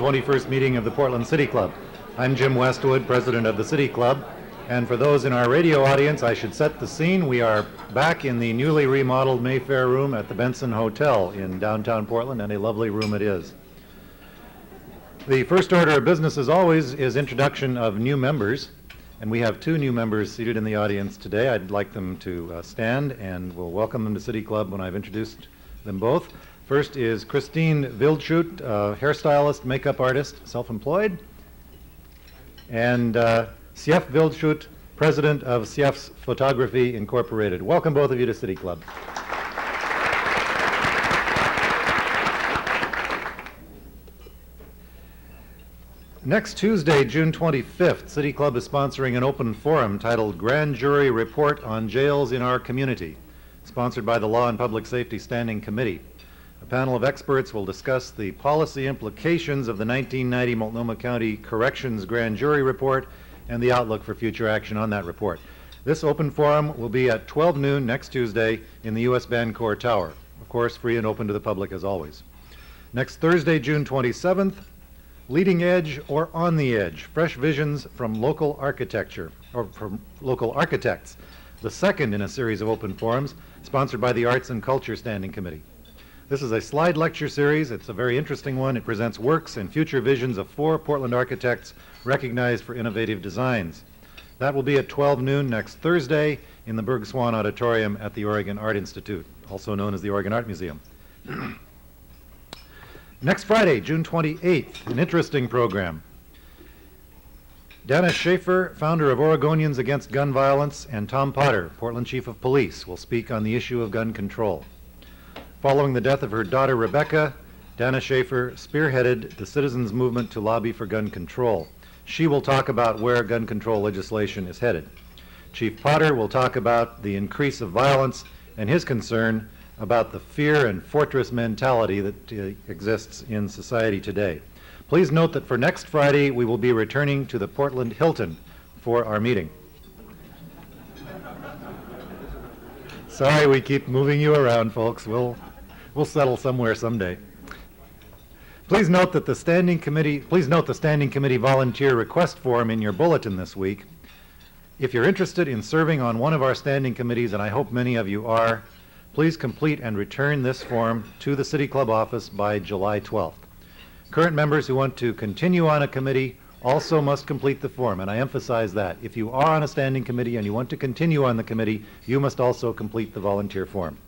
121st meeting of the Portland City Club. I'm Jim Westwood, president of the City Club, and for those in our radio audience, I should set the scene. We are back in the newly remodeled Mayfair Room at the Benson Hotel in downtown Portland, and a lovely room it is. The first order of business, as always, is introduction of new members, and we have two new members seated in the audience today. I'd like them to stand, and we'll welcome them to City Club when I've introduced them both. First is Christine Wildschut, hairstylist, makeup artist, self-employed, and Sief Wildschut, president of Sief's Photography Incorporated. Welcome both of you to City Club. Next Tuesday, June 25th, City Club is sponsoring an open forum titled Grand Jury Report on Jails in Our Community, sponsored by the Law and Public Safety Standing Committee. A panel of experts will discuss the policy implications of the 1990 Multnomah County Corrections Grand Jury Report and the outlook for future action on that report. This open forum will be at 12 noon next Tuesday in the U.S. Bancorp Tower. Of course, free and open to the public as always. Next Thursday, June 27th, Leading Edge or On the Edge, Fresh Visions from Local Architecture, or from Local Architects, the second in a series of open forums sponsored by the Arts and Culture Standing Committee. This is a slide lecture series. It's a very interesting one. It presents works and future visions of 4 Portland architects recognized for innovative designs. That will be at 12 noon next Thursday in the Berg Swan Auditorium at the Oregon Art Institute, also known as the Oregon Art Museum. Next Friday, June 28th, an interesting program. Dennis Schaefer, founder of Oregonians Against Gun Violence, and Tom Potter, Portland Chief of Police, will speak on the issue of gun control. Following the death of her daughter, Rebecca, Dana Schaefer spearheaded the citizens' movement to lobby for gun control. She will talk about where gun control legislation is headed. Chief Potter will talk about the increase of violence and his concern about the fear and fortress mentality that exists in society today. Please note that for next Friday, we will be returning to the Portland Hilton for our meeting. Sorry, we keep moving you around, folks. We'll settle somewhere someday. Please note the Standing Committee volunteer request form in your bulletin this week. If you're interested in serving on one of our standing committees, and I hope many of you are, please complete and return this form to the City Club office by July 12th. Current members who want to continue on a committee also must complete the form, and I emphasize that. If you are on a standing committee and you want to continue on the committee, you must also complete the volunteer form.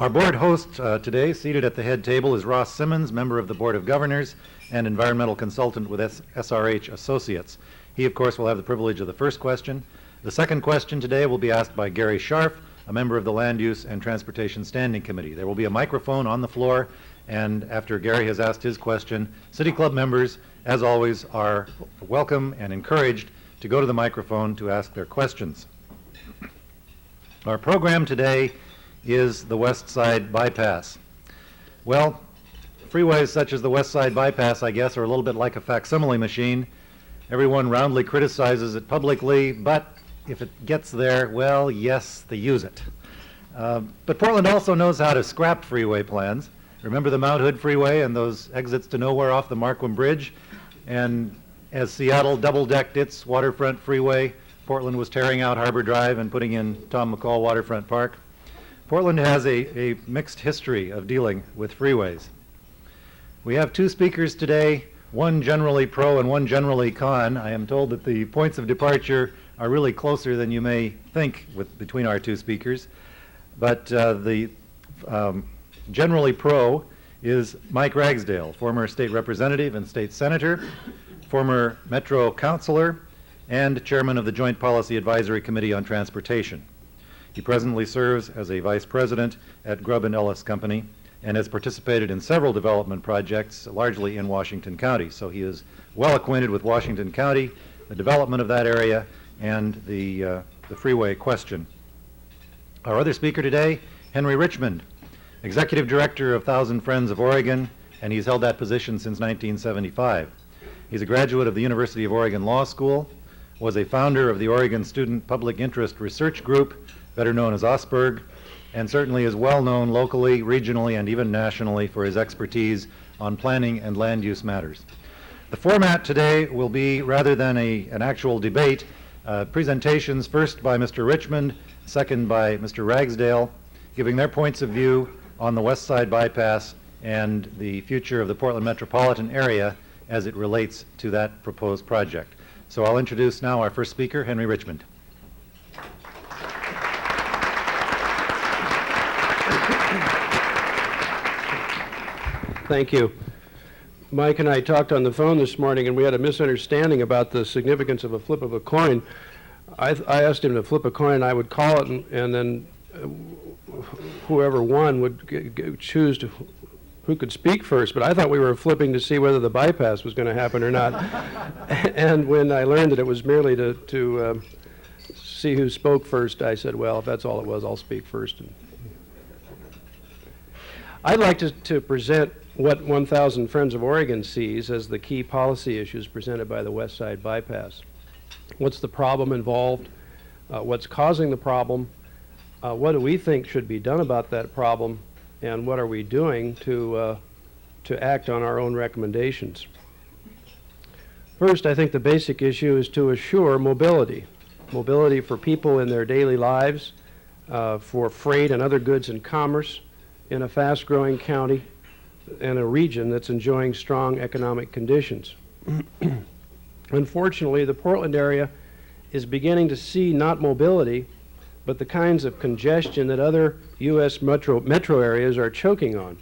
Our board host today, seated at the head table, is Ross Simmons, member of the Board of Governors and environmental consultant with SRH Associates. He, of course, will have the privilege of the first question. The second question today will be asked by Gary Scharf, a member of the Land Use and Transportation Standing Committee. There will be a microphone on the floor, and after Gary has asked his question, City Club members, as always, are welcome and encouraged to go to the microphone to ask their questions. Our program today is the Westside Bypass. Well, freeways such as the Westside Bypass, I guess, are a little bit like a facsimile machine. Everyone roundly criticizes it publicly, but if it gets there, well, yes, they use it. But Portland also knows how to scrap freeway plans. Remember the Mount Hood Freeway and those exits to nowhere off the Marquam Bridge? And as Seattle double-decked its waterfront freeway, Portland was tearing out Harbor Drive and putting in Tom McCall Waterfront Park. Portland has a mixed history of dealing with freeways. We have two speakers today, one generally pro and one generally con. I am told that the points of departure are really closer than you may think between our two speakers. But the generally pro is Mike Ragsdale, former state representative and state senator, former Metro councilor, and chairman of the Joint Policy Advisory Committee on Transportation. He presently serves as a vice president at Grubb & Ellis Company and has participated in several development projects, largely in Washington County. So he is well acquainted with Washington County, the development of that area, and the freeway question. Our other speaker today, Henry Richmond, executive director of Thousand Friends of Oregon, and he's held that position since 1975. He's a graduate of the University of Oregon Law School, was a founder of the Oregon Student Public Interest Research Group, better known as OSPERG, and certainly is well known locally, regionally, and even nationally for his expertise on planning and land use matters. The format today will be, rather than an actual debate, presentations first by Mr. Richmond, second by Mr. Ragsdale, giving their points of view on the Westside Bypass and the future of the Portland metropolitan area as it relates to that proposed project. So I'll introduce now our first speaker, Henry Richmond. Thank you. Mike and I talked on the phone this morning, and we had a misunderstanding about the significance of a flip of a coin. I asked him to flip a coin, I would call it, and then whoever won would choose who could speak first. But I thought we were flipping to see whether the bypass was going to happen or not. And when I learned that it was merely to see who spoke first, I said, well, if that's all it was, I'll speak first. I'd like to present what 1,000 Friends of Oregon sees as the key policy issues presented by the Westside Bypass. What's the problem involved? What's causing the problem? What do we think should be done about that problem? And what are we doing to act on our own recommendations? First, I think the basic issue is to assure mobility. Mobility for people in their daily lives, for freight and other goods and commerce in a fast-growing county and a region that's enjoying strong economic conditions. Unfortunately, the Portland area is beginning to see not mobility, but the kinds of congestion that other U.S. metro areas are choking on.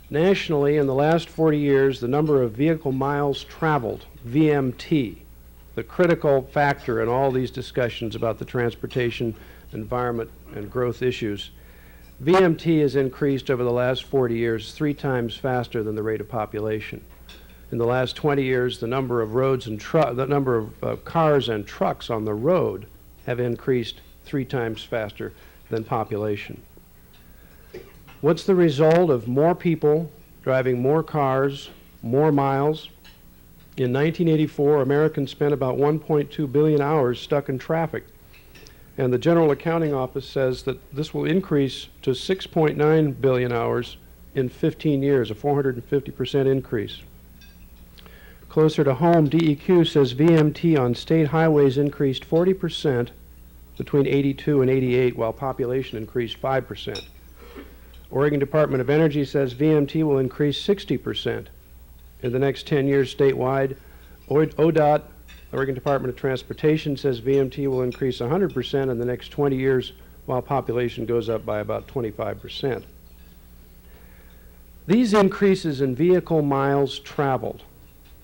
Nationally, in the last 40 years, the number of vehicle miles traveled, VMT, the critical factor in all these discussions about the transportation, environment, and growth issues, VMT has increased over the last 40 years 3 times faster than the rate of population. In the last 20 years, the number of cars and trucks on the road have increased 3 times faster than population. What's the result of more people driving more cars, more miles? In 1984, Americans spent about 1.2 billion hours stuck in traffic. And the General Accounting Office says that this will increase to 6.9 billion hours in 15 years, a 450% increase. Closer to home, DEQ says VMT on state highways increased 40% between 82 and 88, while population increased 5%. Oregon Department of Energy says VMT will increase 60% in the next 10 years statewide. ODOT, Oregon Department of Transportation, says VMT will increase 100% in the next 20 years, while population goes up by about 25%. These increases in vehicle miles traveled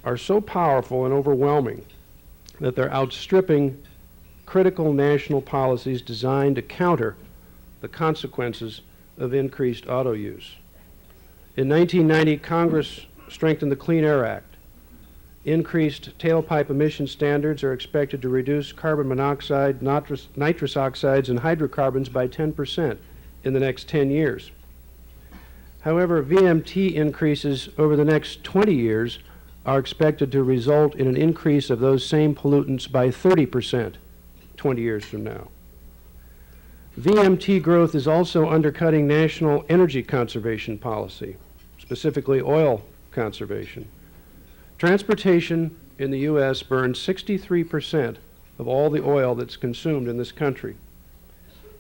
are so powerful and overwhelming that they're outstripping critical national policies designed to counter the consequences of increased auto use. In 1990, Congress strengthened the Clean Air Act. Increased tailpipe emission standards are expected to reduce carbon monoxide, nitrous oxides, and hydrocarbons by 10% in the next 10 years. However, VMT increases over the next 20 years are expected to result in an increase of those same pollutants by 30% 20 years from now. VMT growth is also undercutting national energy conservation policy, specifically oil conservation. Transportation in the U.S. burns 63% of all the oil that's consumed in this country.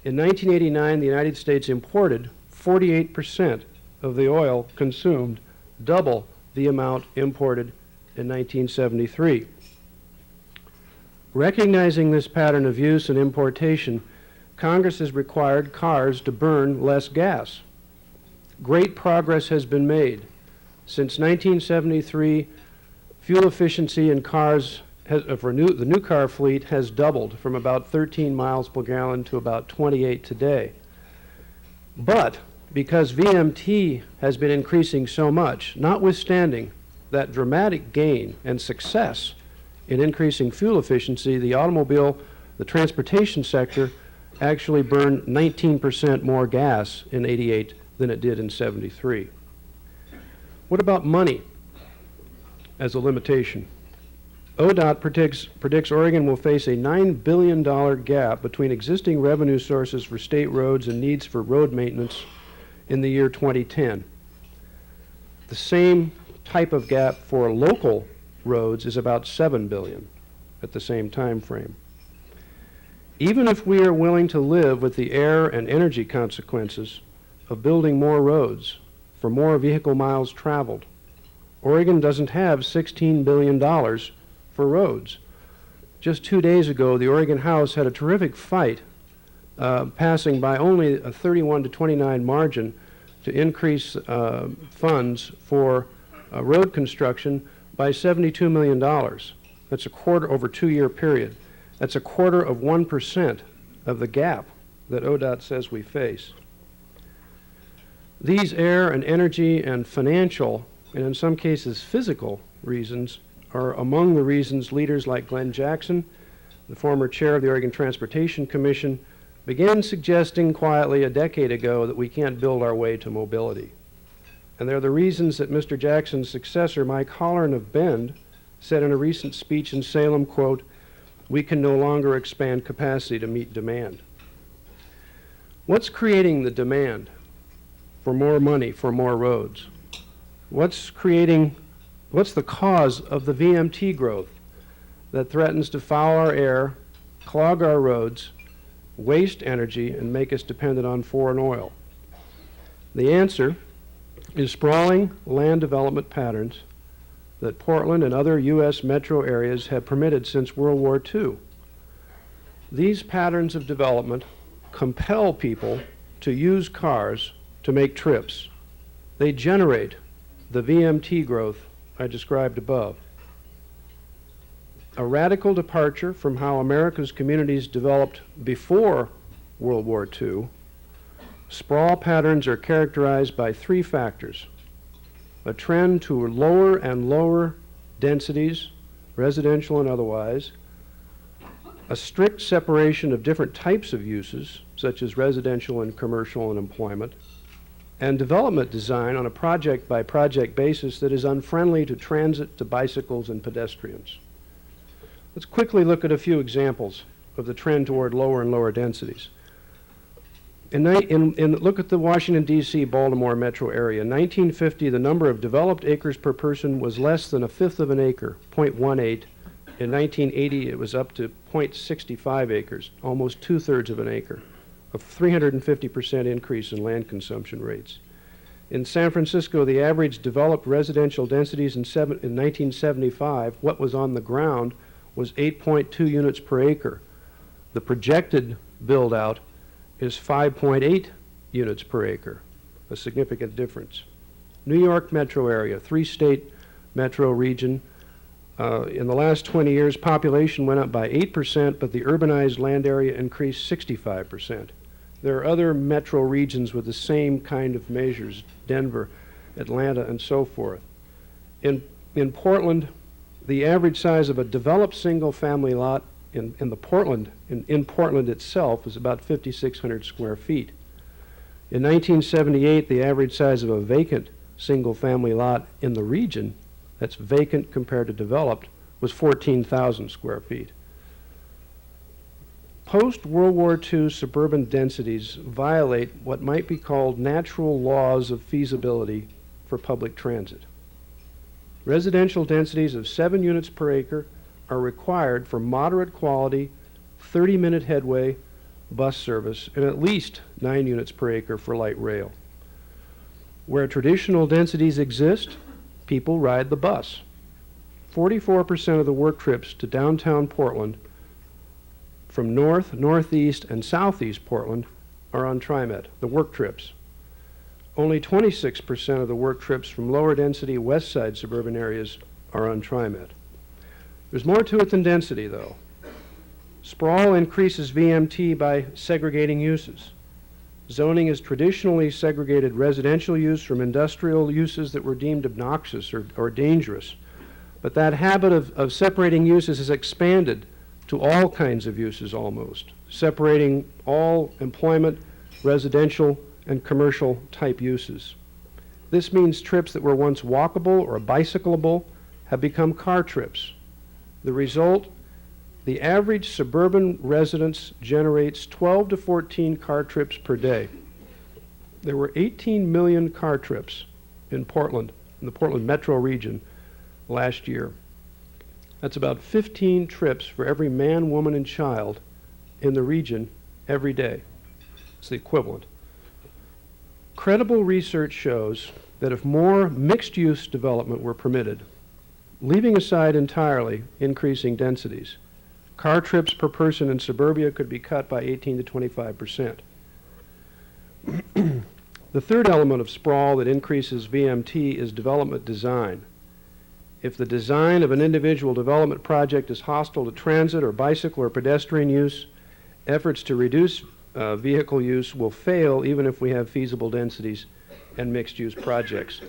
In 1989, the United States imported 48% of the oil consumed, double the amount imported in 1973. Recognizing this pattern of use and importation, Congress has required cars to burn less gas. Great progress has been made. Since 1973, fuel efficiency in cars the new car fleet has doubled from about 13 miles per gallon to about 28 today. But because VMT has been increasing so much, notwithstanding that dramatic gain and success in increasing fuel efficiency, the transportation sector actually burned 19% more gas in '88 than it did in '73. What about money as a limitation? ODOT predicts Oregon will face a $9 billion gap between existing revenue sources for state roads and needs for road maintenance in the year 2010. The same type of gap for local roads is about $7 billion at the same time frame. Even if we are willing to live with the air and energy consequences of building more roads for more vehicle miles traveled, Oregon doesn't have $16 billion for roads. Just 2 days ago, the Oregon House had a terrific fight, passing by only a 31 to 29 margin to increase funds for road construction by $72 million. That's a quarter over a 2-year period. That's a 1/4% of the gap that ODOT says we face. These air and energy and financial, and in some cases physical, reasons are among the reasons leaders like Glenn Jackson, the former chair of the Oregon Transportation Commission, began suggesting quietly a decade ago that we can't build our way to mobility. And they're the reasons that Mr. Jackson's successor, Mike Holleran of Bend, said in a recent speech in Salem, quote, "We can no longer expand capacity to meet demand." What's creating the demand for more money, for more roads? What's the cause of the VMT growth that threatens to foul our air, clog our roads, waste energy, and make us dependent on foreign oil? The answer is sprawling land development patterns that Portland and other U.S. metro areas have permitted since World War II. These patterns of development compel people to use cars to make trips. They generate the VMT growth I described above. A radical departure from how America's communities developed before World War II, sprawl patterns are characterized by 3 factors: a trend to lower and lower densities, residential and otherwise, a strict separation of different types of uses, such as residential and commercial and employment, and development design on a project-by-project basis that is unfriendly to transit, to bicycles, and pedestrians. Let's quickly look at a few examples of the trend toward lower and lower densities. Look at the Washington, D.C., Baltimore metro area. In 1950, the number of developed acres per person was less than 1/5 of an acre, 0.18. In 1980, it was up to 0.65 acres, almost 2/3 of an acre, a 350% increase in land consumption rates. In San Francisco, the average developed residential densities in 1975, what was on the ground, was 8.2 units per acre. The projected build-out is 5.8 units per acre, a significant difference. New York metro area, 3-state metro region. In the last 20 years, population went up by 8%, but the urbanized land area increased 65%. There are other metro regions with the same kind of measures, Denver, Atlanta, and so forth. In Portland, the average size of a developed single-family lot in Portland itself is about 5,600 square feet. In 1978, the average size of a vacant single-family lot in the region, that's vacant compared to developed, was 14,000 square feet. Post-World War II suburban densities violate what might be called natural laws of feasibility for public transit. Residential densities of 7 units per acre are required for moderate quality, 30-minute headway bus service, and at least 9 units per acre for light rail. Where traditional densities exist, people ride the bus. 44% of the work trips to downtown Portland from north, northeast, and southeast Portland are on TriMet, the work trips. Only 26% of the work trips from lower density Westside suburban areas are on TriMet. There's more to it than density, though. Sprawl increases VMT by segregating uses. Zoning has traditionally segregated residential use from industrial uses that were deemed obnoxious or dangerous. But that habit of separating uses has expanded to all kinds of uses almost, separating all employment, residential, and commercial type uses. This means trips that were once walkable or bicyclable have become car trips. The result, the average suburban residence generates 12 to 14 car trips per day. There were 18 million car trips in Portland in the Portland metro region last year. That's about 15 trips for every man, woman, and child in the region every day. It's the equivalent. Credible research shows that if more mixed-use development were permitted, leaving aside entirely increasing densities, car trips per person in suburbia could be cut by 18 to 25%. The third element of sprawl that increases VMT is development design. If the design of an individual development project is hostile to transit or bicycle or pedestrian use, efforts to reduce vehicle use will fail even if we have feasible densities and mixed-use projects.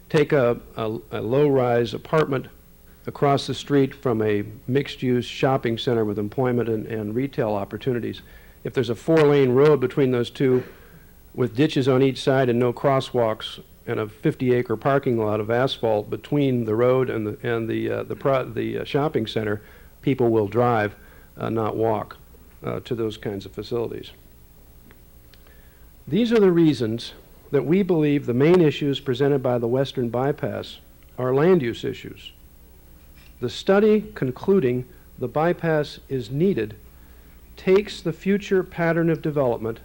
Take a low-rise apartment across the street from a mixed-use shopping center with employment and retail opportunities. If there's a 4-lane road between those two with ditches on each side and no crosswalks and a 50-acre parking lot of asphalt between the road and the shopping center, people will drive, not walk, to those kinds of facilities. These are the reasons that we believe the main issues presented by the Western Bypass are land use issues. The study concluding the bypass is needed takes the future pattern of development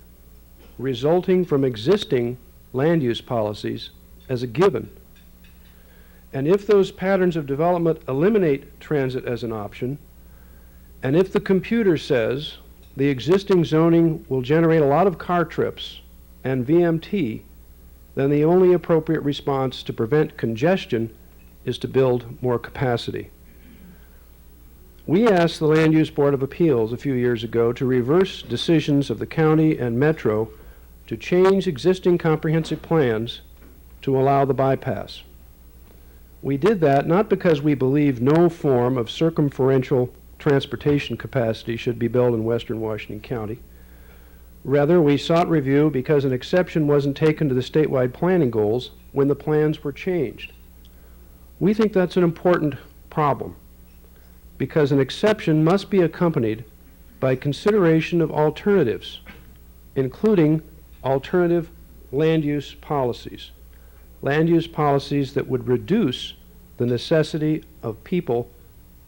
resulting from existing land use policies as a given. And if those patterns of development eliminate transit as an option, and if the computer says the existing zoning will generate a lot of car trips and VMT, then the only appropriate response to prevent congestion is to build more capacity. We asked the Land Use Board of Appeals a few years ago to reverse decisions of the county and metro to change existing comprehensive plans to allow the bypass. We did that not because we believe no form of circumferential transportation capacity should be built in western Washington County. Rather, we sought review because an exception wasn't taken to the statewide planning goals when the plans were changed. We think that's an important problem because an exception must be accompanied by consideration of alternatives, including alternative land use policies that would reduce the necessity of people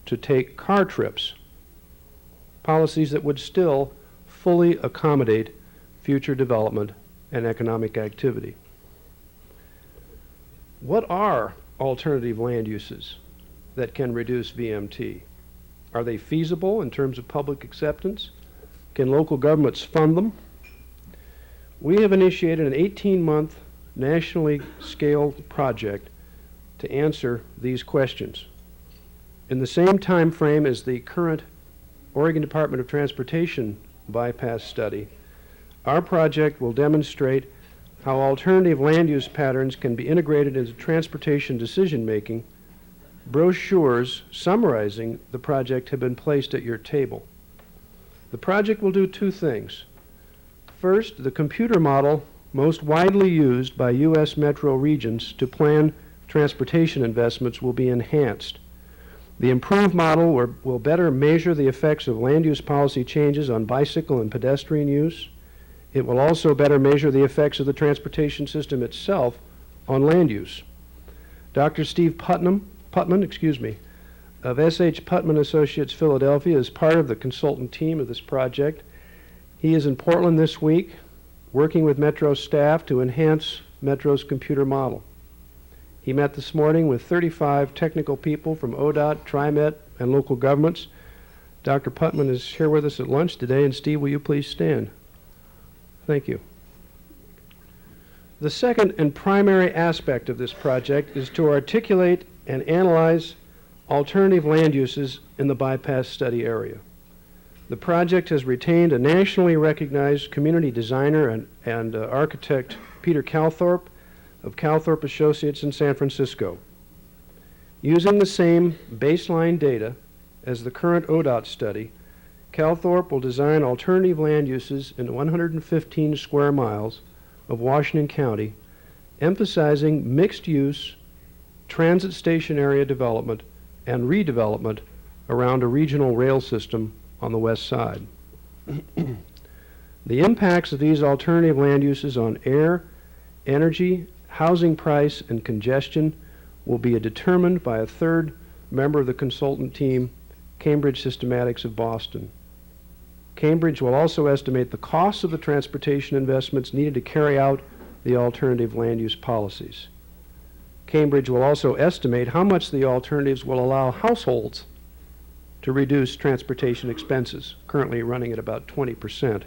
to take car trips, policies that would still fully accommodate future development and economic activity. What are alternative land uses that can reduce VMT? Are they feasible in terms of public acceptance? Can local governments fund them? We have initiated an 18-month nationally scaled project to answer these questions. In the same time frame as the current Oregon Department of Transportation bypass study, our project will demonstrate how alternative land use patterns can be integrated into transportation decision-making. Brochures summarizing the project have been placed at your table. The project will do two things. First, the computer model most widely used by U.S. metro regions to plan transportation investments will be enhanced. The improved model will better measure the effects of land use policy changes on bicycle and pedestrian use. It will also better measure the effects of the transportation system itself on land use. Dr. Steve Putman, of S.H. Putman Associates Philadelphia, is part of the consultant team of this project. He is in Portland this week, working with Metro staff to enhance Metro's computer model. He met this morning with 35 technical people from ODOT, TriMet, and local governments. Dr. Putman is here with us at lunch today, and Steve, will you please stand? Thank you. The second and primary aspect of this project is to articulate and analyze alternative land uses in the bypass study area. The project has retained a nationally recognized community designer and architect, Peter Calthorpe, of Calthorpe Associates in San Francisco. Using the same baseline data as the current ODOT study, Calthorpe will design alternative land uses in 115 square miles of Washington County, emphasizing mixed-use, transit station area development and redevelopment around a regional rail system on the west side. The impacts of these alternative land uses on air, energy, housing price, and congestion will be determined by a third member of the consultant team, Cambridge Systematics of Boston. Cambridge will also estimate the costs of the transportation investments needed to carry out the alternative land use policies. Cambridge will also estimate how much the alternatives will allow households to reduce transportation expenses, currently running at about 20%.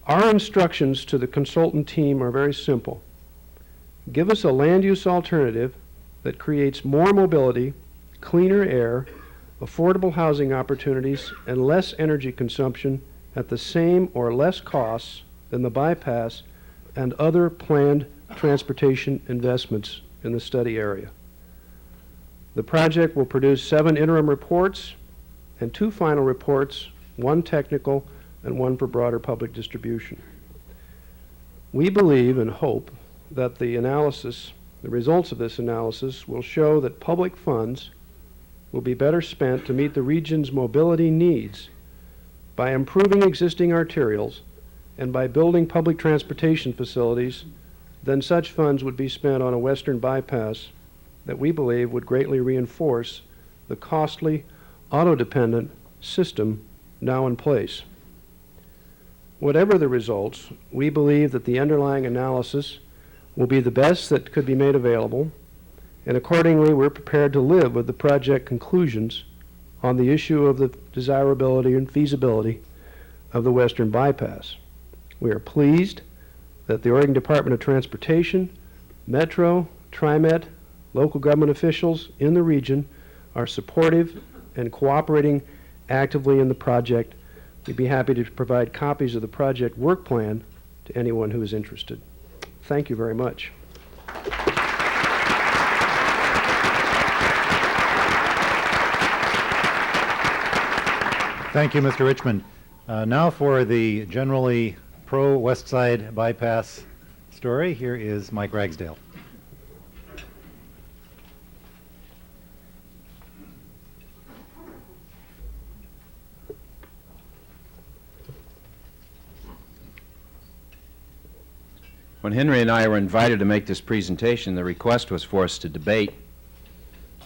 Our instructions to the consultant team are very simple. Give us a land use alternative that creates more mobility, cleaner air, affordable housing opportunities, and less energy consumption at the same or less costs than the bypass and other planned transportation investments in the study area. The project will produce 7 interim reports and 2 final reports, 1 technical and 1 for broader public distribution. We believe and hope that the results of this analysis will show that public funds will be better spent to meet the region's mobility needs by improving existing arterials and by building public transportation facilities than such funds would be spent on a western bypass that we believe would greatly reinforce the costly, auto-dependent system now in place. Whatever the results, we believe that the underlying analysis will be the best that could be made available, and accordingly we're prepared to live with the project conclusions on the issue of the desirability and feasibility of the western bypass. We are pleased that the Oregon Department of Transportation, Metro, TriMet, local government officials in the region are supportive and cooperating actively in the project. We'd be happy to provide copies of the project work plan to anyone who is interested. Thank you very much. Thank you, Mr. Richmond. Now for the generally pro-Westside Bypass story, here is Mike Ragsdale. When Henry and I were invited to make this presentation, the request was for us to debate.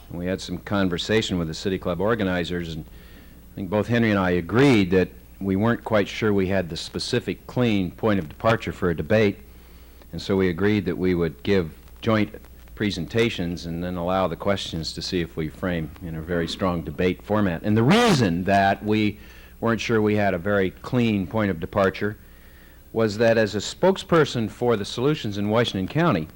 And we had some conversation with the City Club organizers, and I think both Henry and I agreed that we weren't quite sure we had the specific clean point of departure for a debate, and so we agreed that we would give joint presentations and then allow the questions to see if we frame in a very strong debate format. And the reason that we weren't sure we had a very clean point of departure was that as a spokesperson for the solutions in Washington County,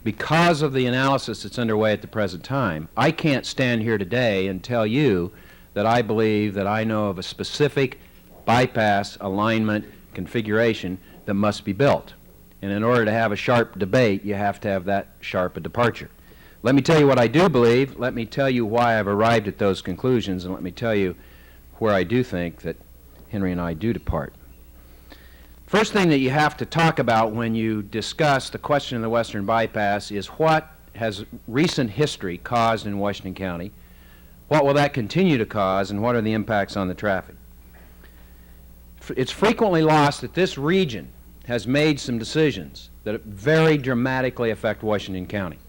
because of the analysis that's underway at the present time, I can't stand here today and tell you that I believe that I know of a specific bypass alignment configuration that must be built. And in order to have a sharp debate, you have to have that sharp a departure. Let me tell you what I do believe, let me tell you why I've arrived at those conclusions, and let me tell you where I do think that Henry and I do depart. First thing that you have to talk about when you discuss the question of the Western Bypass is what has recent history caused in Washington County, what will that continue to cause, and what are the impacts on the traffic. It's frequently lost that this region has made some decisions that very dramatically affect Washington County.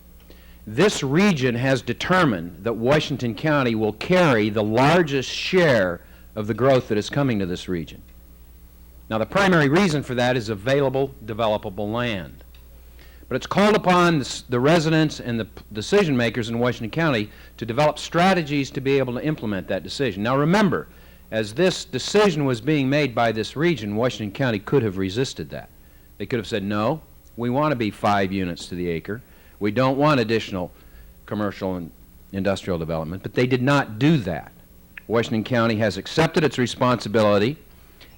This region has determined that Washington County will carry the largest share of the growth that is coming to this region. Now, the primary reason for that is available developable land. But it's called upon the residents and the decision makers in Washington County to develop strategies to be able to implement that decision. Now remember, as this decision was being made by this region, Washington County could have resisted that. They could have said, no, we want to be 5 units to the acre. We don't want additional commercial and industrial development, but they did not do that. Washington County has accepted its responsibility,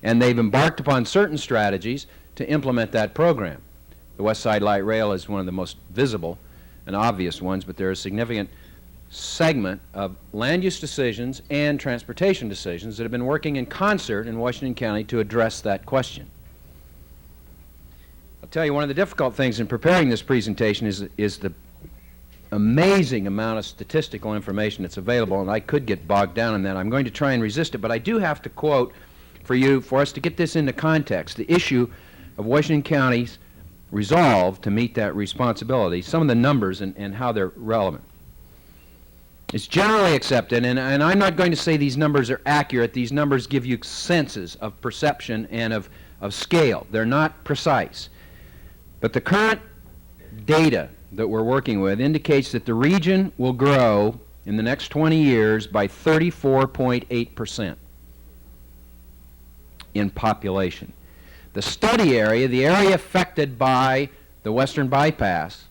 and they've embarked upon certain strategies to implement that program. The Westside Light Rail is one of the most visible and obvious ones, but there is a significant segment of land use decisions and transportation decisions that have been working in concert in Washington County to address that question. I'll tell you, one of the difficult things in preparing this presentation is the amazing amount of statistical information that's available, and I could get bogged down in that. I'm going to try and resist it, but I do have to quote for us to get this into context, the issue of Washington County's resolve to meet that responsibility, some of the numbers and how they're relevant. It's generally accepted, and I'm not going to say these numbers are accurate. These numbers give you senses of perception and of scale. They're not precise. But the current data that we're working with indicates that the region will grow in the next 20 years by 34.8% in population. The study area, the area affected by the Western Bypass,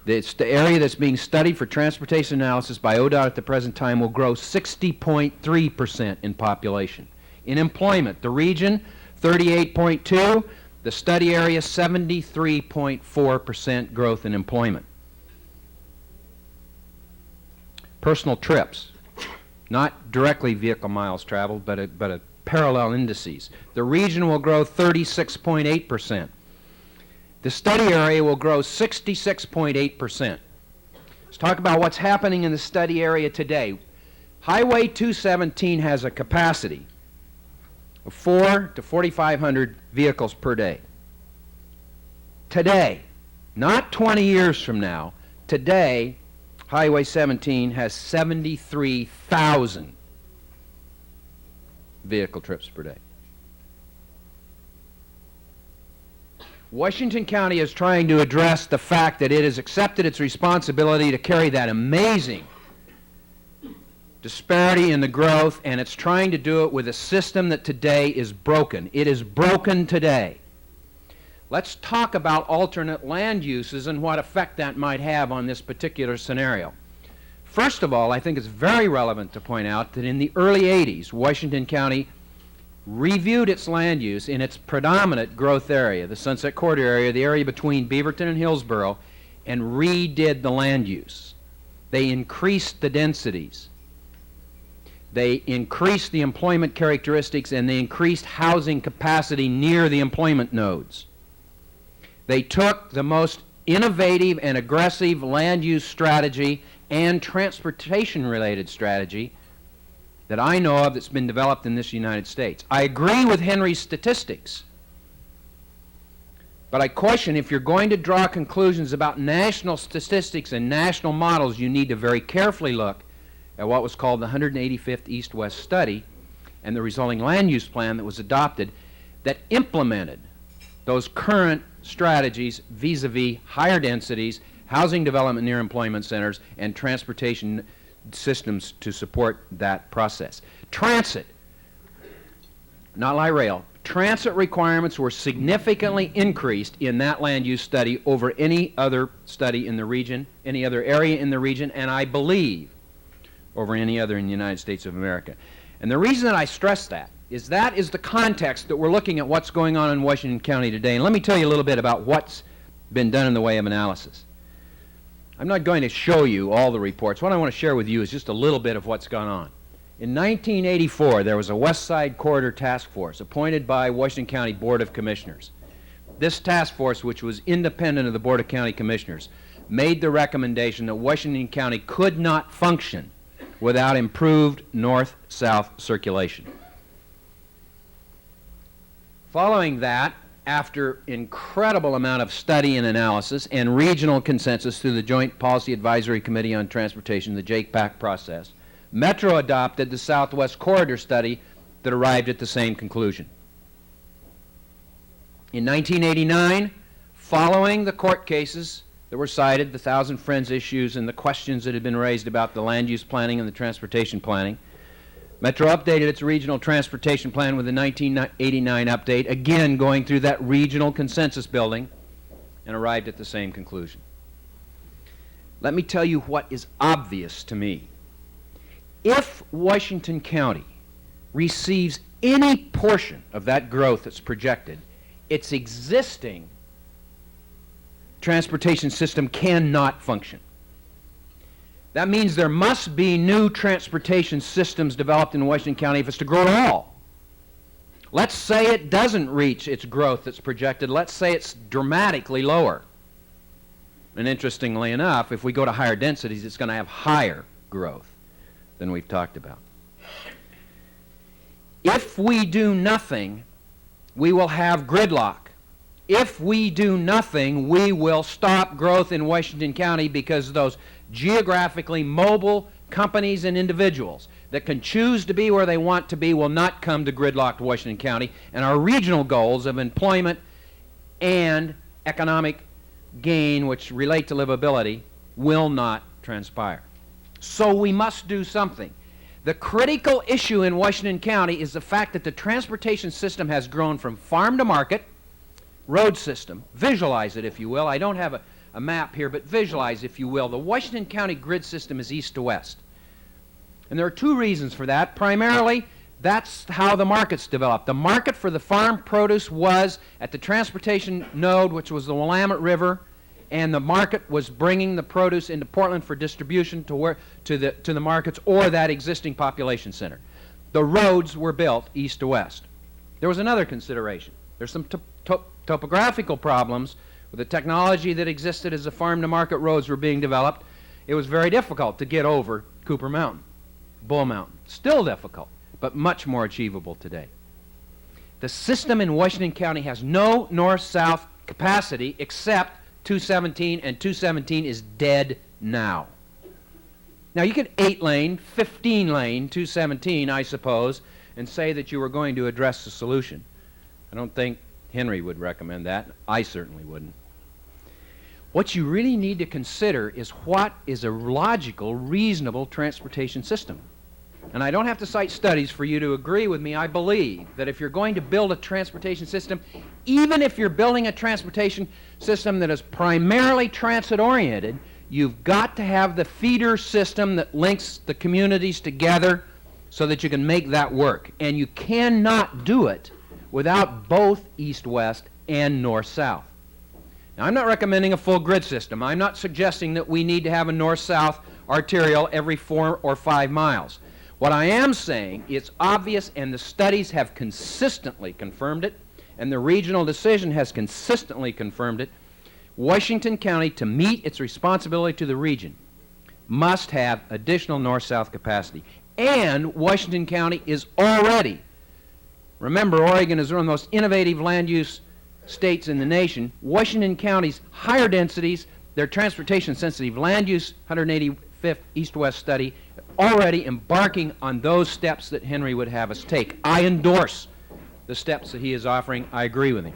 it's the area that's being studied for transportation analysis by ODOT at the present time, will grow 60.3% in population. In employment, the region, 38.2%, the study area, 73.4% growth in employment. Personal trips, not directly vehicle miles traveled, but a parallel indices. The region will grow 36.8%. The study area will grow 66.8%. Let's talk about what's happening in the study area today. Highway 217 has a capacity of 400 to 4,500 vehicles per day. Today, not 20 years from now, today, Highway 17 has 73,000 vehicle trips per day. Washington County is trying to address the fact that it has accepted its responsibility to carry that amazing disparity in the growth, and it's trying to do it with a system that today is broken. It is broken today. Let's talk about alternate land uses and what effect that might have on this particular scenario. First of all, I think it's very relevant to point out that in the early 80s, Washington County reviewed its land use in its predominant growth area, the Sunset Corridor area, the area between Beaverton and Hillsboro, and redid the land use. They increased the densities. They increased the employment characteristics, and they increased housing capacity near the employment nodes. They took the most innovative and aggressive land use strategy and transportation-related strategy that I know of that's been developed in this United States. I agree with Henry's statistics, but I question if you're going to draw conclusions about national statistics and national models, you need to very carefully look at what was called the 185th East-West Study and the resulting land use plan that was adopted that implemented those current strategies vis-a-vis higher densities, housing development near employment centers, and transportation systems to support that process. Transit, not light rail, transit requirements were significantly increased in that land use study over any other study in the region, any other area in the region, and I believe over any other in the United States of America. And the reason that I stress that is the context that we're looking at what's going on in Washington County today. And let me tell you a little bit about what's been done in the way of analysis. I'm not going to show you all the reports. What I want to share with you is just a little bit of what's gone on. In 1984, there was a Westside Corridor Task Force appointed by Washington County Board of Commissioners. This task force, which was independent of the Board of County Commissioners, made the recommendation that Washington County could not function without improved north-south circulation. Following that, after incredible amount of study and analysis and regional consensus through the Joint Policy Advisory Committee on Transportation, the JPACT process, Metro adopted the Southwest Corridor study that arrived at the same conclusion. In 1989, following the court cases that were cited, the Thousand Friends issues and the questions that had been raised about the land use planning and the transportation planning, Metro updated its regional transportation plan with the 1989 update, again going through that regional consensus building, and arrived at the same conclusion. Let me tell you what is obvious to me. If Washington County receives any portion of that growth that's projected, its existing transportation system cannot function. That means there must be new transportation systems developed in Washington County if it's to grow at all. Let's say it doesn't reach its growth that's projected. Let's say it's dramatically lower. And interestingly enough, if we go to higher densities, it's going to have higher growth than we've talked about. If we do nothing, we will have gridlock. If we do nothing, we will stop growth in Washington County because those geographically mobile companies and individuals that can choose to be where they want to be will not come to gridlocked Washington County, and our regional goals of employment and economic gain, which relate to livability, will not transpire. So we must do something. The critical issue in Washington County is the fact that the transportation system has grown from farm to market, road system. Visualize it, if you will. I don't have a map here, but visualize, if you will. The Washington County grid system is east to west. And there are two reasons for that. Primarily, that's how the markets developed. The market for the farm produce was at the transportation node, which was the Willamette River, and the market was bringing the produce into Portland for distribution to the markets or that existing population center. The roads were built east to west. There was another consideration. There's some topographical problems with the technology that existed as the farm-to-market roads were being developed. It was very difficult to get over Cooper Mountain, Bull Mountain. Still difficult, but much more achievable today. The system in Washington County has no north-south capacity except 217, and 217 is dead now. Now, you could 8-lane, 15-lane 217, I suppose, and say that you were going to address the solution. I don't think Henry would recommend that. I certainly wouldn't. What you really need to consider is what is a logical, reasonable transportation system. And I don't have to cite studies for you to agree with me. I believe that if you're going to build a transportation system, even if you're building a transportation system that is primarily transit-oriented, you've got to have the feeder system that links the communities together so that you can make that work. And you cannot do it without both east-west and north-south. Now, I'm not recommending a full grid system. I'm not suggesting that we need to have a north-south arterial every 4 or 5 miles. What I am saying, it's obvious, and the studies have consistently confirmed it, and the regional decision has consistently confirmed it. Washington County, to meet its responsibility to the region, must have additional north-south capacity. And Washington County is already, remember, Oregon is one of the most innovative land use states in the nation. Washington County's higher densities, their transportation-sensitive land use 185th East-West study, already embarking on those steps that Henry would have us take. I endorse the steps that he is offering. I agree with him.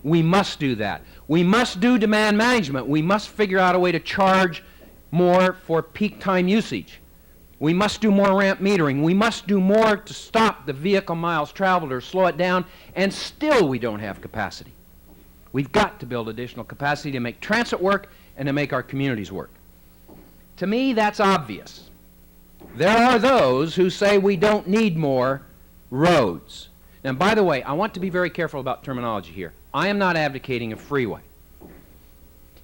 We must do that. We must do demand management. We must figure out a way to charge more for peak time usage. We must do more ramp metering. We must do more to stop the vehicle miles traveled or slow it down, and still we don't have capacity. We've got to build additional capacity to make transit work and to make our communities work. To me, that's obvious. There are those who say we don't need more roads. Now, by the way, I want to be very careful about terminology here. I am not advocating a freeway.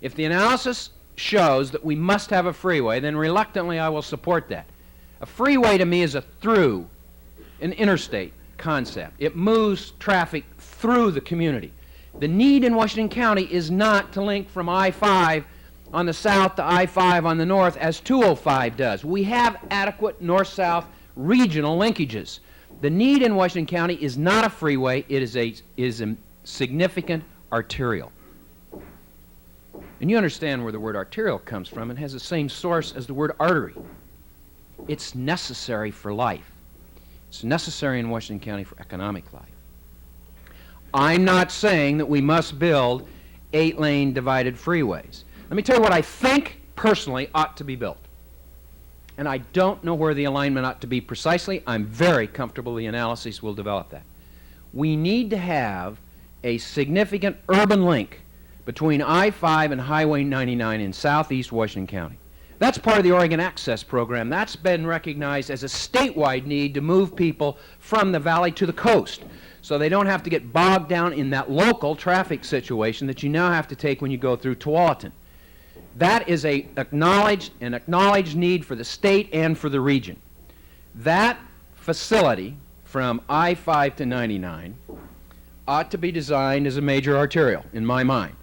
If the analysis shows that we must have a freeway, then reluctantly I will support that. A freeway to me is a through, an interstate concept. It moves traffic through the community. The need in Washington County is not to link from I-5 on the south to I-5 on the north as 205 does. We have adequate north-south regional linkages. The need in Washington County is not a freeway, it is a significant arterial. And you understand where the word arterial comes from. It has the same source as the word artery. It's necessary for life. It's necessary in Washington County for economic life. I'm not saying that we must build 8-lane divided freeways. Let me tell you what I think personally ought to be built. And I don't know where the alignment ought to be precisely. I'm very comfortable the analysis will develop that. We need to have a significant urban link between I-5 and Highway 99 in southeast Washington County. That's part of the Oregon Access Program. That's been recognized as a statewide need to move people from the valley to the coast, so they don't have to get bogged down in that local traffic situation that you now have to take when you go through Tualatin. That is an acknowledged need for the state and for the region. That facility from I-5 to 99 ought to be designed as a major arterial, in my mind.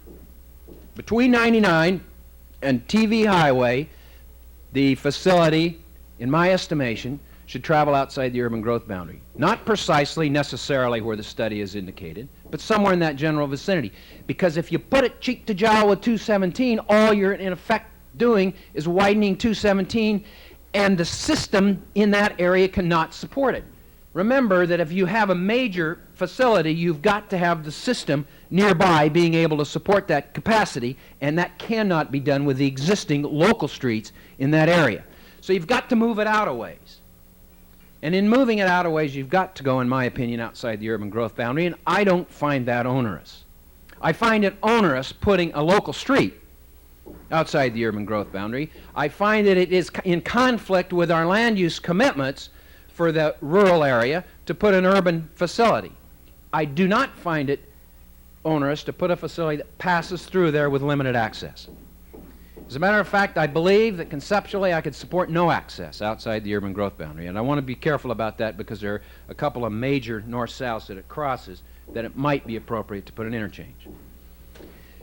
Between 99 and TV Highway, the facility, in my estimation, should travel outside the urban growth boundary. Not precisely necessarily where the study has indicated, but somewhere in that general vicinity. Because if you put it cheek to jowl with 217, all you're in effect doing is widening 217, and the system in that area cannot support it. Remember that if you have a major facility, you've got to have the system nearby being able to support that capacity, and that cannot be done with the existing local streets in that area. So you've got to move it out a ways. And in moving it out a ways, you've got to go, in my opinion, outside the urban growth boundary, and I don't find that onerous. I find it onerous putting a local street outside the urban growth boundary. I find that it is in conflict with our land use commitments for the rural area to put an urban facility. I do not find it onerous to put a facility that passes through there with limited access. As a matter of fact, I believe that conceptually I could support no access outside the urban growth boundary, and I want to be careful about that because there are a couple of major north-souths that it crosses that it might be appropriate to put an interchange.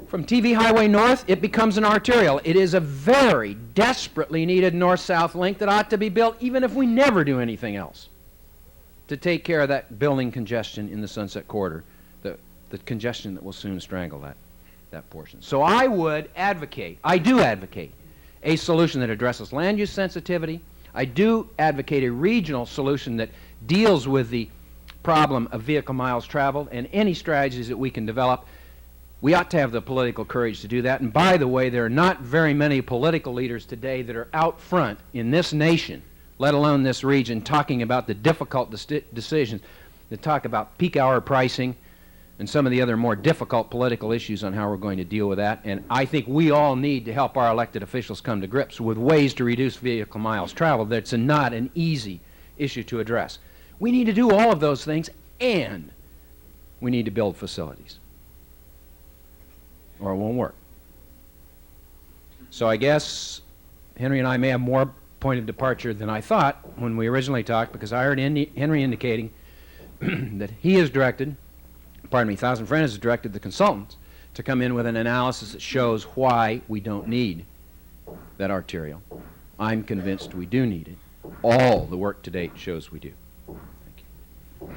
From TV Highway North, it becomes an arterial. It is a very desperately needed north-south link that ought to be built even if we never do anything else to take care of that building congestion in the Sunset Corridor, the congestion that will soon strangle that portion. So I would advocate, I do advocate, a solution that addresses land use sensitivity. I do advocate a regional solution that deals with the problem of vehicle miles traveled, and any strategies that we can develop. We ought to have the political courage to do that. And by the way, there are not very many political leaders today that are out front in this nation, let alone this region, talking about the difficult decisions that talk about peak hour pricing and some of the other more difficult political issues on how we're going to deal with that. And I think we all need to help our elected officials come to grips with ways to reduce vehicle miles traveled. That's not an easy issue to address. We need to do all of those things, and we need to build facilities, or it won't work. So I guess Henry and I may have more point of departure than I thought when we originally talked, because I heard Henry indicating that he has directed, Thousand Friends has directed the consultants to come in with an analysis that shows why we don't need that arterial. I'm convinced we do need it. All the work to date shows we do. Thank you.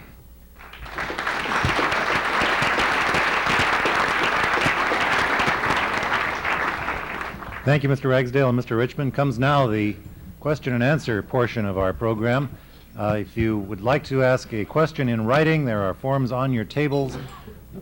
Thank you, Mr. Ragsdale and Mr. Richmond. Comes now the question and answer portion of our program. If you would like to ask a question in writing, there are forms on your tables.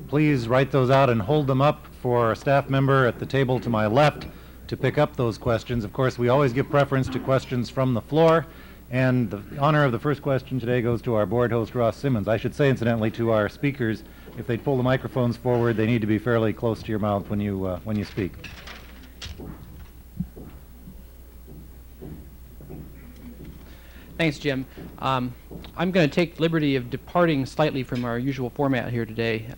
Please write those out and hold them up for a staff member at the table to my left to pick up those questions. Of course, we always give preference to questions from the floor, and the honor of the first question today goes to our board host, Ross Simmons. I should say, incidentally, to our speakers, if they pull the microphones forward, they need to be fairly close to your mouth when you speak. Thanks, Jim. I'm going to take the liberty of departing slightly from our usual format here today.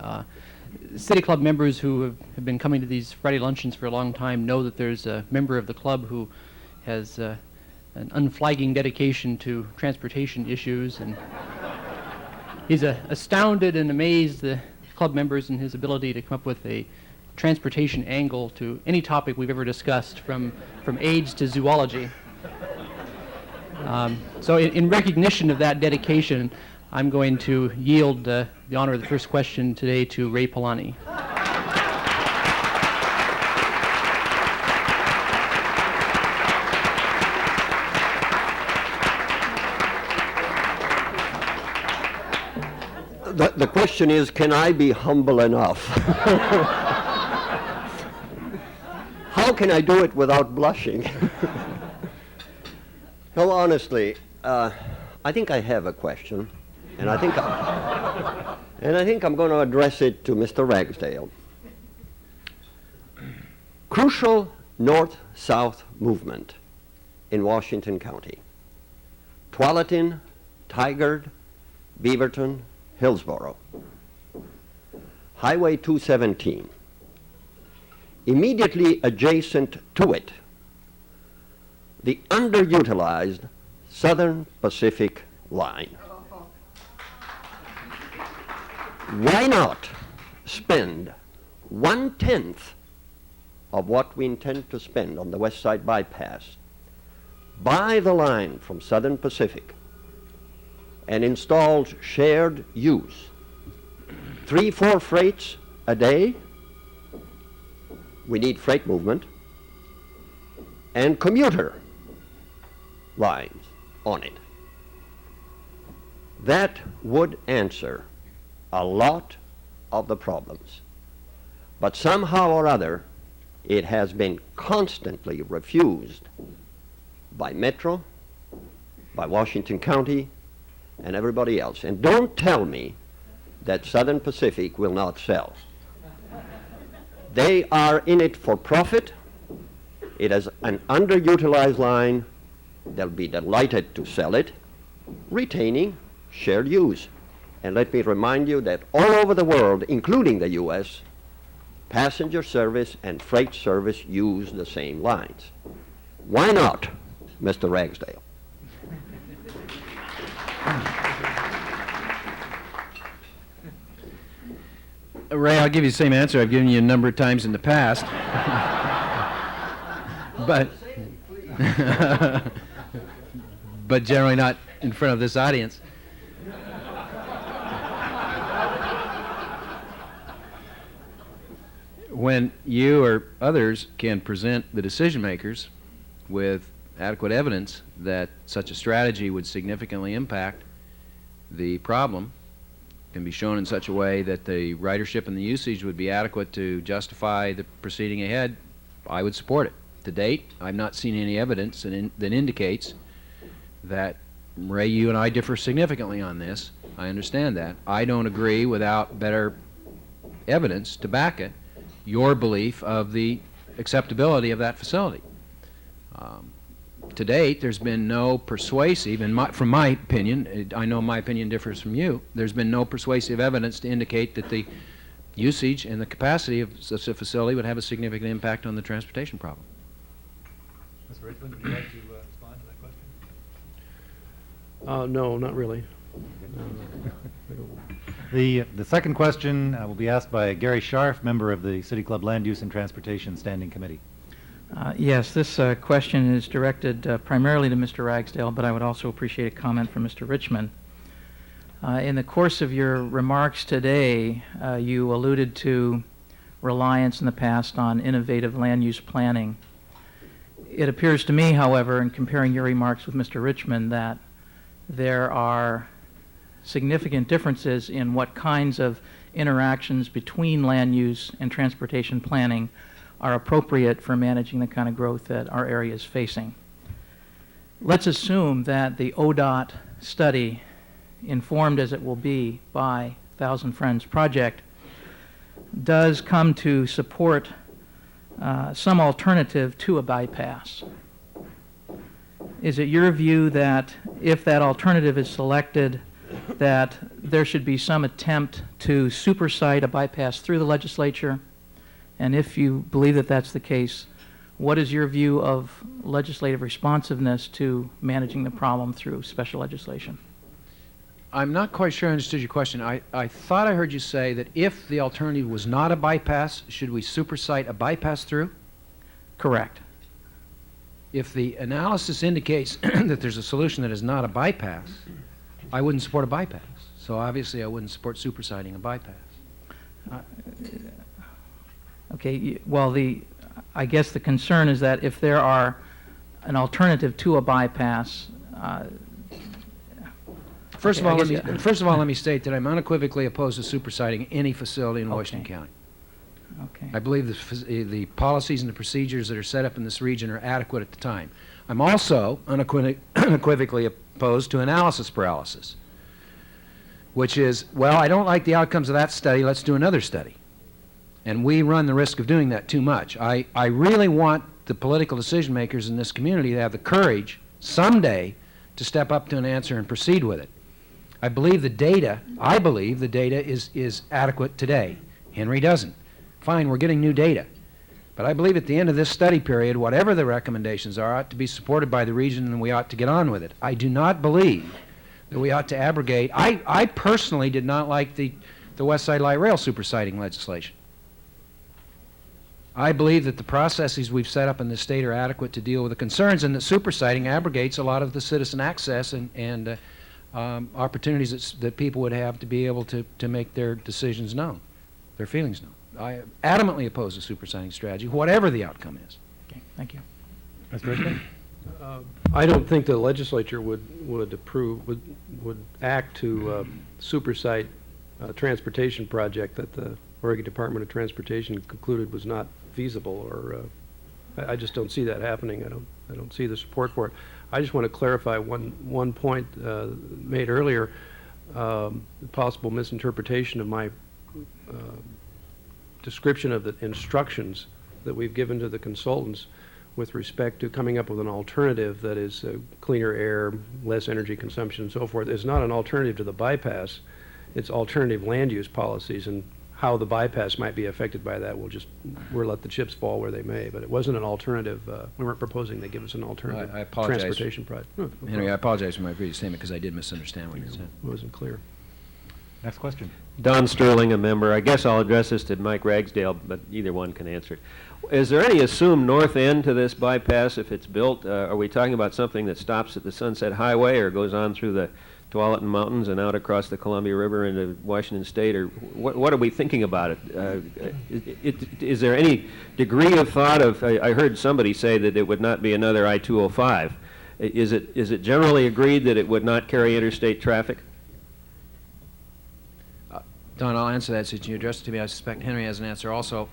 City Club members who have been coming to these Friday luncheons for a long time know that there's a member of the club who has an unflagging dedication to transportation issues, and he's astounded and amazed the club members in his ability to come up with a transportation angle to any topic we've ever discussed, from AIDS to zoology. So in recognition of that dedication, I'm going to yield the honor of the first question today to Ray Polani. The question is, can I be humble enough? How can I do it without blushing? No, honestly, I think I have a question, and I think I'm going to address it to Mr. Ragsdale. Crucial north-south movement in Washington County. Tualatin, Tigard, Beaverton, Hillsboro. Highway 217. Immediately adjacent to it, the underutilized Southern Pacific line. Why not spend 1/10 of what we intend to spend on the Westside Bypass, buy the line from Southern Pacific, and install shared use 3-4 freights a day. We need freight movement and commuter lines on it. That would answer a lot of the problems. But somehow or other, it has been constantly refused by Metro, by Washington County, and everybody else. And don't tell me that Southern Pacific will not sell. They are in it for profit. It is an underutilized line. They'll be delighted to sell it, retaining shared use. And let me remind you that all over the world, including the U.S., passenger service and freight service use the same lines. Why not, Mr. Ragsdale? Ray, I'll give you the same answer I've given you a number of times in the past. but but generally not in front of this audience. When you or others can present the decision makers with adequate evidence that such a strategy would significantly impact the problem, can be shown in such a way that the ridership and the usage would be adequate to justify the proceeding ahead, I would support it. To date, I've not seen any evidence that indicates that, Ray, you and I differ significantly on this. I understand that. I don't agree without better evidence to back it, your belief of the acceptability of that facility. To date, there's been no persuasive, from my opinion, I know my opinion differs from you, there's been no persuasive evidence to indicate that the usage and the capacity of such a facility would have a significant impact on the transportation problem. Mr. Richmond, would you like to respond to that question? No, not really. The second question will be asked by Gary Scharf, member of the City Club Land Use and Transportation Standing Committee. Yes, this question is directed primarily to Mr. Ragsdale, but I would also appreciate a comment from Mr. Richmond. In the course of your remarks today, you alluded to reliance in the past on innovative land use planning. It appears to me, however, in comparing your remarks with Mr. Richmond, that there are significant differences in what kinds of interactions between land use and transportation planning are appropriate for managing the kind of growth that our area is facing. Let's assume that the ODOT study, informed as it will be by Thousand Friends Project, does come to support some alternative to a bypass. Is it your view that if that alternative is selected, that there should be some attempt to supersede a bypass through the legislature? And if you believe that that's the case, what is your view of legislative responsiveness to managing the problem through special legislation? I'm not quite sure I understood your question. I thought I heard you say that if the alternative was not a bypass, should we supersede a bypass through? Correct. If the analysis indicates that there's a solution that is not a bypass, I wouldn't support a bypass. So obviously I wouldn't support superseding a bypass. Okay, well, I guess the concern is that if there are an alternative to a bypass, First of I all, guess let me state that I'm unequivocally opposed to superseding any facility in Washington County. okay. I believe the policies and the procedures that are set up in this region are adequate at the time. I'm also unequivocally opposed to analysis paralysis, which is, well, I don't like the outcomes of that study, let's do another study. And we run the risk of doing that too much. I really want the political decision makers in this community to have the courage someday to step up to an answer and proceed with it. I believe the data is adequate today. Henry doesn't. Fine, we're getting new data. But I believe at the end of this study period, whatever the recommendations are, ought to be supported by the region, and we ought to get on with it. I do not believe that we ought to abrogate. I personally did not like the Westside Light Rail superseding legislation. I believe that the processes we've set up in the state are adequate to deal with the concerns, and that superseding abrogates a lot of the citizen access and opportunities that people would have to be able to make their decisions known, their feelings known. I adamantly oppose a supersiding strategy, whatever the outcome is. Okay, thank you. Mr. Richmond? I don't think the legislature would approve, would act to supersite a transportation project that the Oregon Department of Transportation concluded was not feasible, or I just don't see that happening. I don't see the support for it. I just want to clarify one point made earlier, the possible misinterpretation of my description of the instructions that we've given to the consultants with respect to coming up with an alternative that is cleaner air, less energy consumption, and so forth. It's not an alternative to the bypass. It's alternative land use policies, and how the bypass might be affected by that, we'll let the chips fall where they may. But it wasn't an alternative. We weren't proposing they give us an alternative I apologize. transportation project. No Henry, I problem. apologize for my previous statement because I did misunderstand what you said. It wasn't clear. Next question. Don Sterling, a member. I guess I'll address this to Mike Ragsdale, but either one can answer it. Is there any assumed north end to this bypass if it's built? Are we talking about something that stops at the Sunset Highway or goes on through the Tualatin Mountains and out across the Columbia River into Washington State? Or what are we thinking about it? Is there any degree of thought of, I heard somebody say that it would not be another I-205. Is it generally agreed that it would not carry interstate traffic? Don, I'll answer that since you addressed it to me. I suspect Henry has an answer also.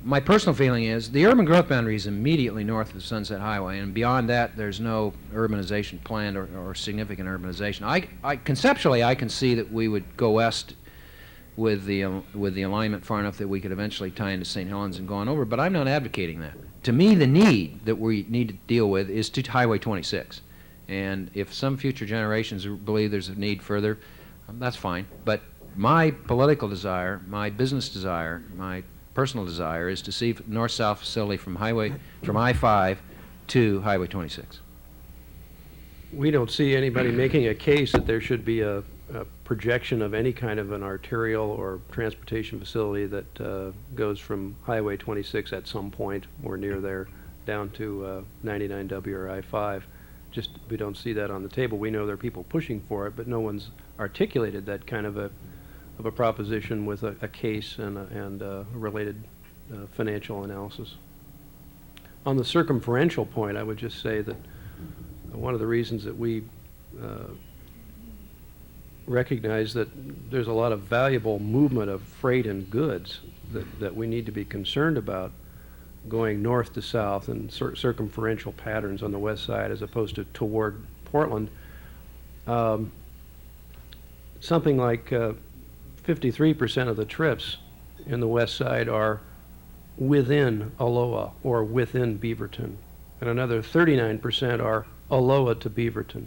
My personal feeling is the urban growth boundary is immediately north of the Sunset Highway, and beyond that, there's no urbanization planned or significant urbanization. Conceptually, I can see that we would go west with the alignment far enough that we could eventually tie into St. Helens and go on over, but I'm not advocating that. To me, the need that we need to deal with is to Highway 26, and if some future generations believe there's a need further, that's fine. But my political desire, my business desire, my personal desire is to see north-south facility from I-5 to Highway 26. We don't see anybody making a case that there should be a projection of any kind of an arterial or transportation facility that goes from Highway 26 at some point or near there down to 99W or I-5. Just, we don't see that on the table. We know there are people pushing for it, but no one's articulated that kind of a proposition with a case and a related financial analysis. On the circumferential point, I would just say that one of the reasons that we recognize that there's a lot of valuable movement of freight and goods that we need to be concerned about going north to south and circumferential patterns on the west side as opposed to toward Portland. Something like 53% of the trips in the west side are within Aloha or within Beaverton, and another 39% are Aloha to Beaverton,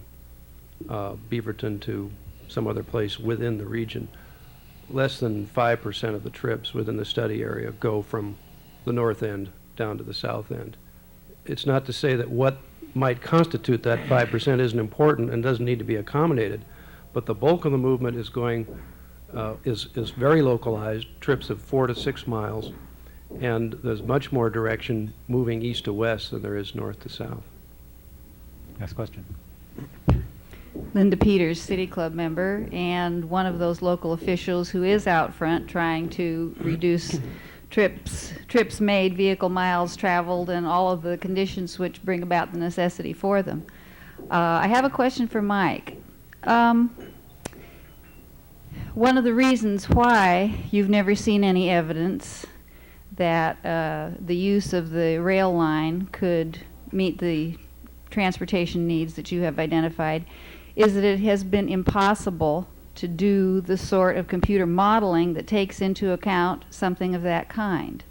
Beaverton to some other place within the region. Less than 5% of the trips within the study area go from the north end down to the south end. It's not to say that what might constitute that 5% isn't important and doesn't need to be accommodated, but the bulk of the movement is going is very localized, trips of 4 to 6 miles, and there's much more direction moving east to west than there is north to south. Next question. Linda Peters, City Club member, and one of those local officials who is out front trying to reduce trips made, vehicle miles traveled, and all of the conditions which bring about the necessity for them. I have a question for Mike. One of the reasons why you've never seen any evidence that the use of the rail line could meet the transportation needs that you have identified is that it has been impossible to do the sort of computer modeling that takes into account something of that kind.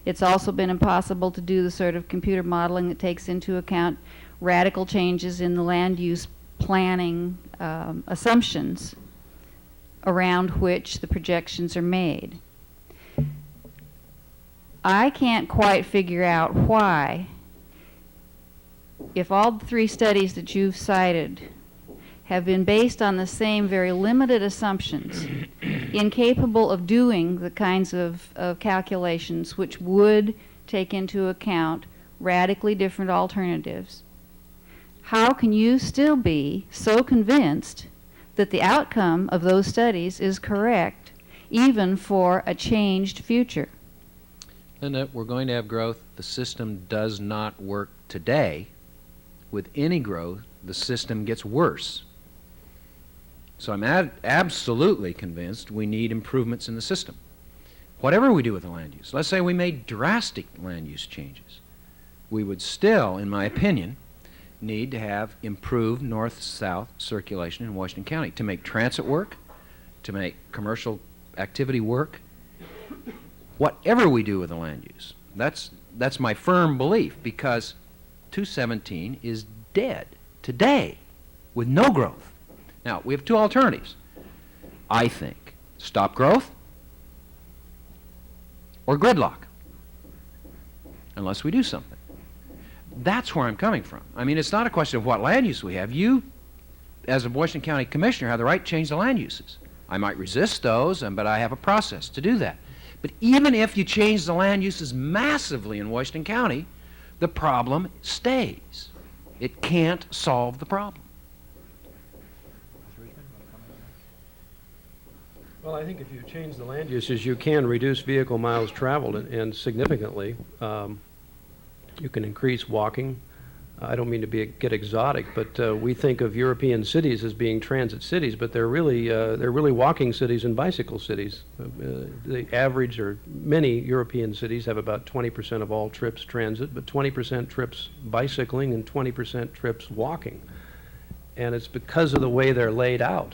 It's also been impossible to do the sort of computer modeling that takes into account radical changes in the land use planning assumptions around which the projections are made. I can't quite figure out why, if all the 3 studies that you've cited have been based on the same very limited assumptions, incapable of doing the kinds of calculations which would take into account radically different alternatives, how can you still be so convinced that the outcome of those studies is correct, even for a changed future? Linda, we're going to have growth. The system does not work today. With any growth, the system gets worse. So I'm absolutely convinced we need improvements in the system. Whatever we do with the land use, let's say we made drastic land use changes, we would still, in my opinion, need to have improved north-south circulation in Washington County to make transit work, to make commercial activity work. Whatever we do with the land use, that's my firm belief, because 217 is dead today with no growth. Now, we have two alternatives. I think stop growth or gridlock, unless we do something. That's where I'm coming from. I mean, it's not a question of what land use we have. You, as a Washington County Commissioner, have the right to change the land uses. I might resist those, but I have a process to do that. But even if you change the land uses massively in Washington County, the problem stays. It can't solve the problem. Well, I think if you change the land uses, you can reduce vehicle miles traveled and significantly. You can increase walking. I don't mean to get exotic, but we think of European cities as being transit cities, but they're really walking cities and bicycle cities. The average, or many European cities, have about 20% of all trips transit, but 20% trips bicycling and 20% trips walking. And it's because of the way they're laid out.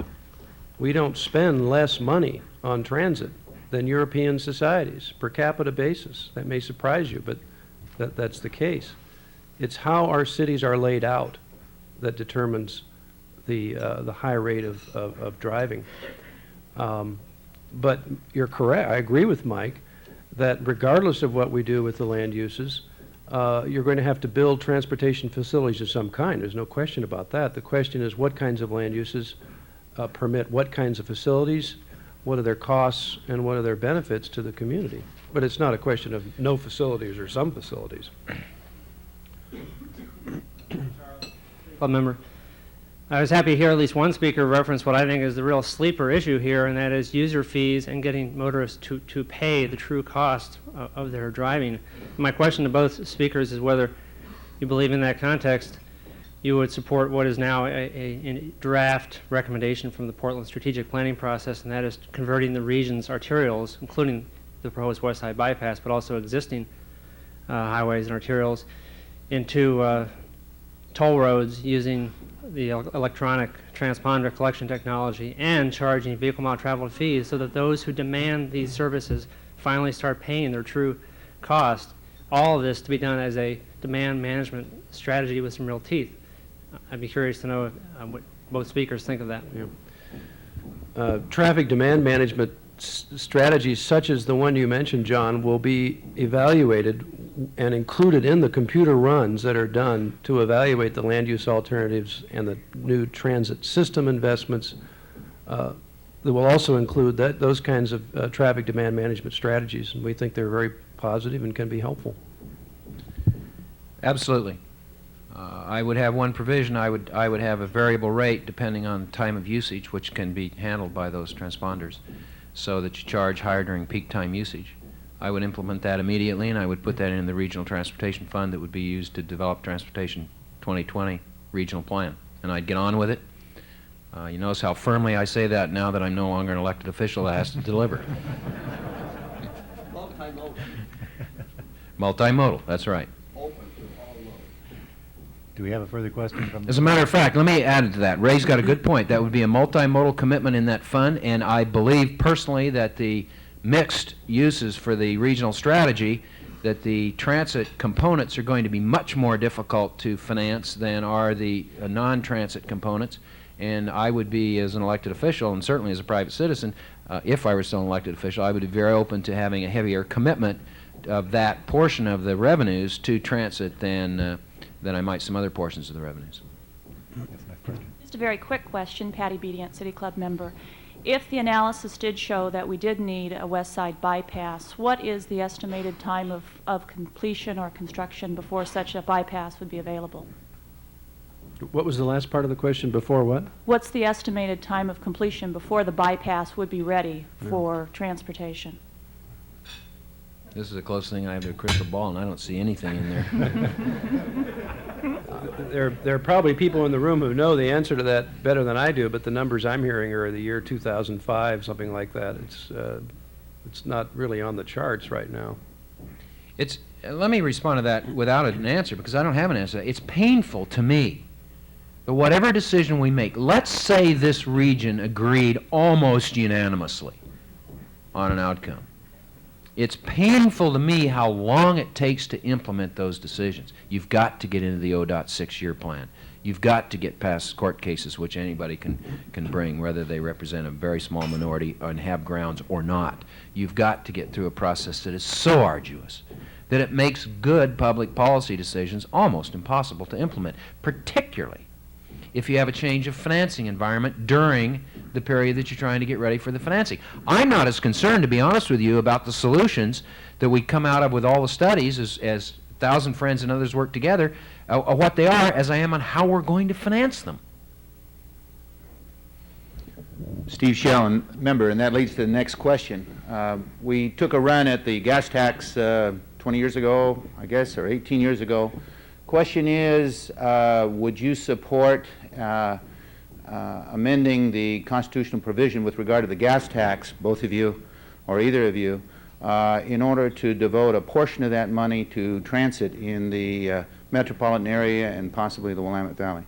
We don't spend less money on transit than European societies, per capita basis. That may surprise you, but that's the case. It's how our cities are laid out that determines the high rate of driving. But you're correct. I agree with Mike that regardless of what we do with the land uses, you're going to have to build transportation facilities of some kind. There's no question about that. The question is what kinds of land uses permit what kinds of facilities, what are their costs, and what are their benefits to the community. But it's not a question of no facilities or some facilities. Club member. I was happy to hear at least one speaker reference what I think is the real sleeper issue here, and that is user fees and getting motorists to pay the true cost of their driving. My question to both speakers is whether you believe in that context you would support what is now a draft recommendation from the Portland strategic planning process, and that is converting the region's arterials, including the proposed Westside Bypass, but also existing highways and arterials, into toll roads using the electronic transponder collection technology and charging vehicle mile traveled fees so that those who demand these services finally start paying their true cost. All of this to be done as a demand management strategy with some real teeth. I'd be curious to know what both speakers think of that. Yeah. Traffic demand management strategies such as the one you mentioned, John, will be evaluated and included in the computer runs that are done to evaluate the land use alternatives and the new transit system investments. That will also include those kinds of traffic demand management strategies, and we think they're very positive and can be helpful. Absolutely. I would have one provision. I would have a variable rate depending on time of usage, which can be handled by those transponders, so that you charge higher during peak time usage. I would implement that immediately, and I would put that in the Regional Transportation Fund that would be used to develop Transportation 2020 regional plan, and I'd get on with it. You notice how firmly I say that now that I'm no longer an elected official that has to deliver. Multimodal. Multimodal, that's right. Do we have a further question from As a matter of fact, let me add to that. Ray's got a good point. That would be a multimodal commitment in that fund, and I believe personally that the mixed uses for the regional strategy, that the transit components are going to be much more difficult to finance than are the non-transit components, and I would be, as an elected official, and certainly as a private citizen, if I were still an elected official, I would be very open to having a heavier commitment of that portion of the revenues to transit than I might some other portions of the revenues. Just a very quick question, Patty Bedient, City Club member. If the analysis did show that we did need a Westside Bypass, what is the estimated time of completion or construction before such a bypass would be available? What was the last part of the question before what? What's the estimated time of completion before the bypass would be ready for transportation? This is the closest thing I have to a crystal ball, and I don't see anything in there. There are probably people in the room who know the answer to that better than I do, but the numbers I'm hearing are the year 2005, something like that. It's not really on the charts right now. Let me respond to that without an answer, because I don't have an answer. It's painful to me that whatever decision we make, let's say this region agreed almost unanimously on an outcome. It's painful to me how long it takes to implement those decisions. You've got to get into the ODOT 6-year plan. You've got to get past court cases, which anybody can bring, whether they represent a very small minority and have grounds or not. You've got to get through a process that is so arduous that it makes good public policy decisions almost impossible to implement, particularly if you have a change of financing environment during the period that you're trying to get ready for the financing. I'm not as concerned, to be honest with you, about the solutions that we come out of with all the studies as Thousand Friends and others work together, what they are, as I am on how we're going to finance them. Steve Shellen, member, and that leads to the next question. We took a run at the gas tax 20 years ago, I guess, or 18 years ago. Question is, would you support amending the constitutional provision with regard to the gas tax, both of you, or either of you, in order to devote a portion of that money to transit in the metropolitan area and possibly the Willamette Valley?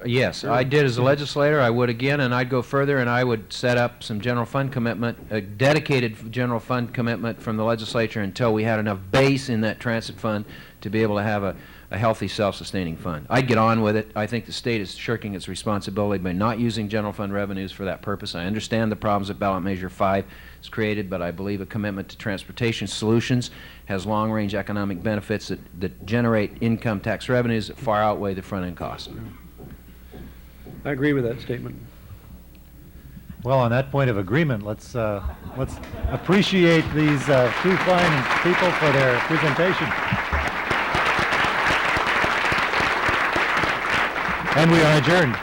Yes, I did as a legislator. I would again, and I'd go further, and I would set up some general fund commitment, a dedicated general fund commitment from the legislature until we had enough base in that transit fund to be able to have a healthy, self-sustaining fund. I'd get on with it. I think the state is shirking its responsibility by not using general fund revenues for that purpose. I understand the problems that ballot measure 5 has created, but I believe a commitment to transportation solutions has long-range economic benefits that generate income tax revenues that far outweigh the front-end costs. I agree with that statement. Well, on that point of agreement, let's appreciate these two fine people for their presentation. And we are adjourned.